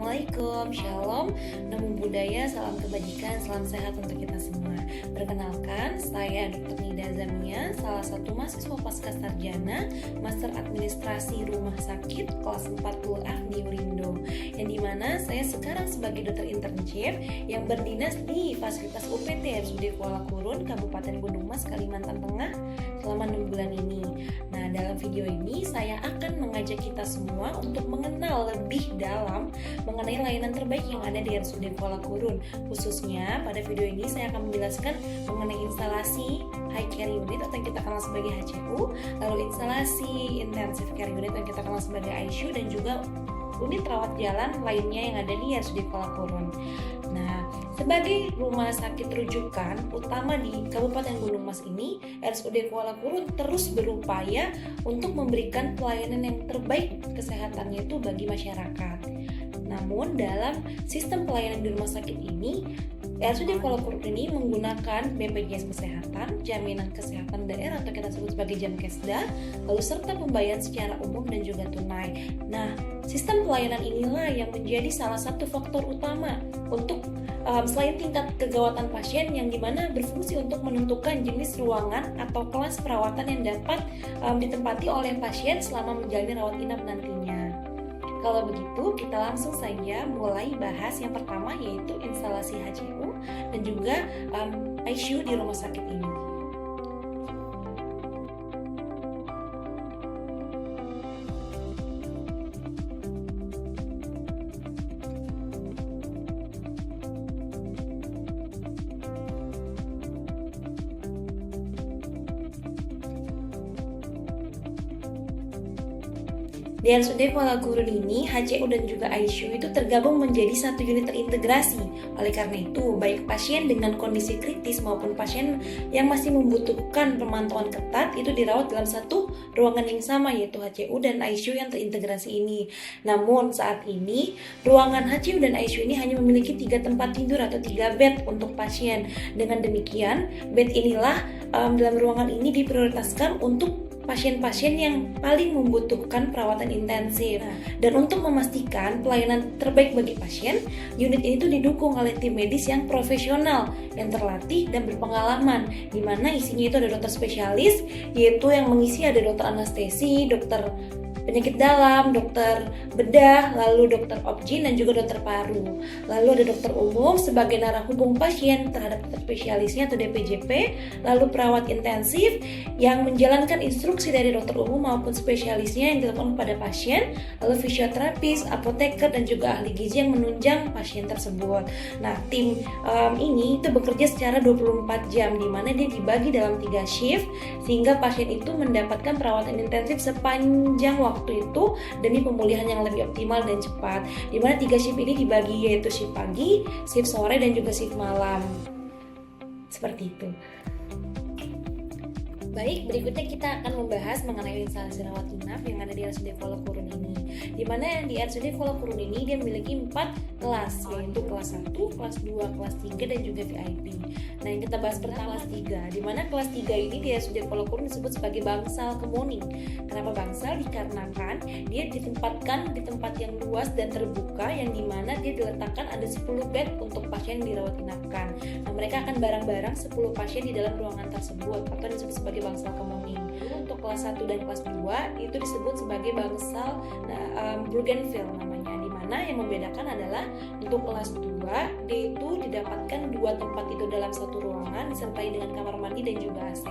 Assalamualaikum, Shalom, Namo Buddhaya, salam kebajikan, salam sehat untuk kita semua. Perkenalkan, saya Dr. Nida Zamia, salah satu mahasiswa pasca sarjana Master Administrasi Rumah Sakit kelas 40F di Urindo, yang dimana saya sekarang sebagai dokter internship yang berdinas di fasilitas UPT RSUD Kuala Kurun, Kabupaten Gunung Mas, Kalimantan Tengah selama 6 bulan ini. Nah, dalam video ini saya akan mengajak kita semua untuk mengenal lebih dalam mengenai layanan terbaik yang ada di RSUD Kuala Kurun. Khususnya pada video ini saya akan menjelaskan mengenai instalasi High Care Unit atau yang kita kenal sebagai HCU, lalu instalasi Intensive Care Unit yang kita kenal sebagai ICU, dan juga unit rawat jalan lainnya yang ada di RSUD Kuala Kurun. Nah, sebagai rumah sakit rujukan utama di Kabupaten Gunung Mas ini, RSUD Kuala Kurun terus berupaya untuk memberikan pelayanan yang terbaik kesehatannya itu bagi masyarakat. Namun dalam sistem pelayanan di rumah sakit ini, RSUD Kuala Kurun ini menggunakan BPJS Kesehatan, Jaminan Kesehatan Daerah atau kita sebut sebagai Jamkesda, lalu serta pembayaran secara umum dan juga tunai. Nah, sistem pelayanan inilah yang menjadi salah satu faktor utama untuk selain tingkat kegawatan pasien yang dimana berfungsi untuk menentukan jenis ruangan atau kelas perawatan yang dapat ditempati oleh pasien selama menjalani rawat inap nantinya. Kalau begitu, kita langsung saja mulai bahas yang pertama, yaitu instalasi HCU dan juga ICU di rumah sakit ini. Di RSUD Kuala Kurun ini, HCU dan juga ICU itu tergabung menjadi satu unit terintegrasi. Oleh karena itu, baik pasien dengan kondisi kritis maupun pasien yang masih membutuhkan pemantauan ketat itu dirawat dalam satu ruangan yang sama, yaitu HCU dan ICU yang terintegrasi ini. Namun saat ini, ruangan HCU dan ICU ini hanya memiliki 3 tempat tidur atau 3 bed untuk pasien. Dengan demikian, bed inilah dalam ruangan ini diprioritaskan untuk pasien-pasien yang paling membutuhkan perawatan intensif. Dan untuk memastikan pelayanan terbaik bagi pasien, unit ini tuh didukung oleh tim medis yang profesional, yang terlatih dan berpengalaman, di mana isinya itu ada dokter spesialis, yaitu yang mengisi ada dokter anestesi, dokter penyakit dalam, dokter bedah, lalu dokter obgyn dan juga dokter paru. Lalu ada dokter umum sebagai narah hubung pasien terhadap dokter spesialisnya atau DPJP, lalu perawat intensif yang menjalankan instruksi dari dokter umum maupun spesialisnya yang dilakukan kepada pasien, lalu fisioterapis, apoteker dan juga ahli gizi yang menunjang pasien tersebut. Nah, tim ini itu bekerja secara 24 jam di mana dia dibagi dalam 3 shift sehingga pasien itu mendapatkan perawatan intensif sepanjang waktu itu demi pemulihan yang lebih optimal dan cepat. Di mana 3 shift ini dibagi, yaitu shift pagi, shift sore dan juga shift malam. Seperti itu. Baik, berikutnya kita akan membahas mengenai instalasi rawat inap yang ada di RSUD Kuala Kurun ini. Di mana di RSUD Kuala Kurun ini dia memiliki 4 kelas, yaitu kelas 1, kelas 2, kelas 3 dan juga VIP. Nah, yang kita bahas pertama kelas 3, di mana kelas 3 ini di RSUD Kuala Kurun disebut sebagai bangsal kemuning. Kenapa bangsal? Dikarenakan dia ditempatkan di tempat yang luas dan terbuka, yang dimana dia diletakkan ada 10 bed untuk pasien dirawat inapkan. Nah, mereka akan bareng-bareng 10 pasien di dalam ruangan tersebut atau disebut sebagai bangsal kemuning. Untuk kelas 1 dan kelas 2 itu disebut sebagai bangsal Brugenville namanya, di mana yang membedakan adalah untuk kelas 2 dia itu didapatkan 2 tempat tidur dalam satu ruangan disertai dengan kamar mandi dan juga AC.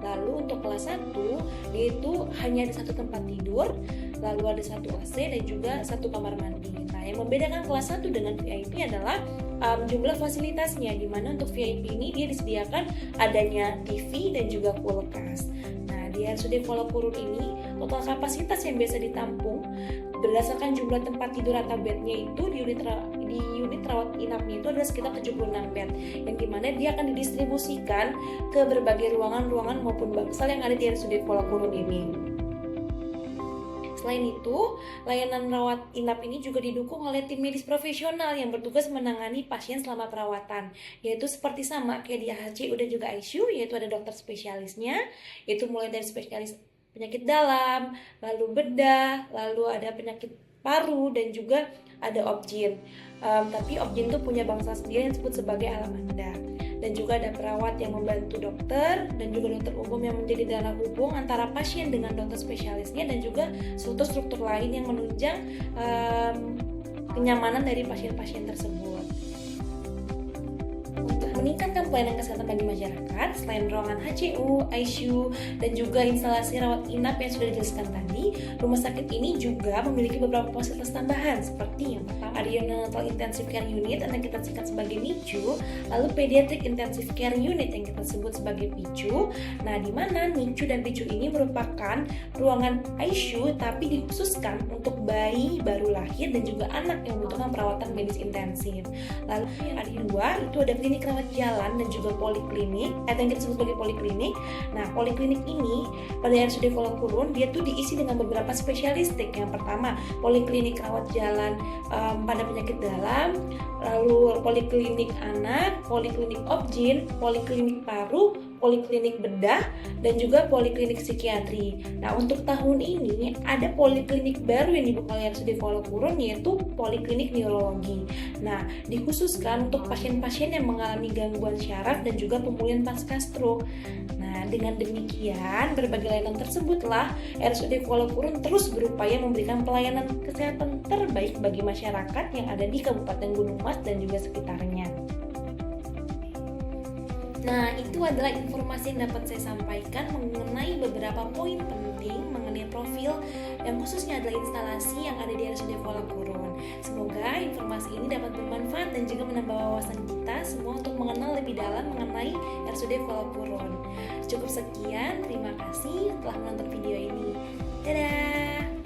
Lalu untuk kelas 1 dia itu hanya ada 1 tempat tidur, lalu ada 1 AC dan juga 1 kamar mandi. Nah, yang membedakan kelas 1 dengan VIP adalah jumlah fasilitasnya, di mana untuk VIP ini dia disediakan adanya TV dan juga kulkas. Nah, di RSUD Kuala Kurun ini total kapasitas yang biasa ditampung berdasarkan jumlah tempat tidur atau bednya itu di unit rawat inapnya itu adalah sekitar 76 bed, yang dimana dia akan didistribusikan ke berbagai ruangan-ruangan maupun bangsal yang ada di RSUD Kuala Kurun ini. Selain itu, layanan rawat inap ini juga didukung oleh tim medis profesional yang bertugas menangani pasien selama perawatan, yaitu seperti sama kayak di HCU dan juga ICU, yaitu ada dokter spesialisnya, yaitu mulai dari spesialis penyakit dalam, lalu bedah, lalu ada penyakit paru, dan juga ada objin. Tapi objin itu punya bangsa sendiri yang disebut sebagai alamanda. Dan juga ada perawat yang membantu dokter, dan juga dokter umum yang menjadi dalam hubung antara pasien dengan dokter spesialisnya, dan juga struktur lain yang menunjang kenyamanan dari pasien-pasien tersebut. Untuk meningkatkan pelayanan kesehatan bagi masyarakat, selain ruangan HCU, ICU, dan juga instalasi rawat inap yang sudah dijelaskan tadi, rumah sakit ini juga memiliki beberapa fasilitas tambahan, seperti yang pertama ada Neonatal Intensive Care Unit yang kita singkat sebagai NICU, lalu Pediatric Intensive Care Unit yang kita sebut sebagai PICU. Nah, di mana NICU dan PICU ini merupakan ruangan ICU tapi dikhususkan untuk bayi baru lahir dan juga anak yang membutuhkan perawatan medis intensif. Lalu yang ada dua, itu ada klinik rawat jalan dan juga poliklinik, atau yang kita sebut sebagai poliklinik. Nah, poliklinik ini pada RSUD Kuala Kurun dia tuh diisi dengan beberapa spesialistik. Yang pertama, poliklinik rawat jalan pada penyakit dalam, lalu poliklinik anak, poliklinik objin, poliklinik paru, poliklinik bedah, dan juga poliklinik psikiatri. Nah, untuk tahun ini ada poliklinik baru yang dibuka oleh RSUD Kuala Kurun, yaitu poliklinik neurologi. Nah, dikhususkan untuk pasien-pasien yang mengalami gangguan syaraf dan juga pemulihan pasca stroke. Nah, dengan demikian berbagai layanan tersebutlah RSUD Kuala Kurun terus berupaya memberikan pelayanan kesehatan terbaik bagi masyarakat yang ada di Kabupaten Gunung Mas dan juga sekitarnya. Nah, itu adalah informasi yang dapat saya sampaikan mengenai beberapa poin penting mengenai profil yang khususnya adalah instalasi yang ada di RSUD Kuala Kurun. Semoga informasi ini dapat bermanfaat dan juga menambah wawasan kita semua untuk mengenal lebih dalam mengenai RSUD Kuala Kurun. Cukup sekian, terima kasih telah menonton video ini. Dadah!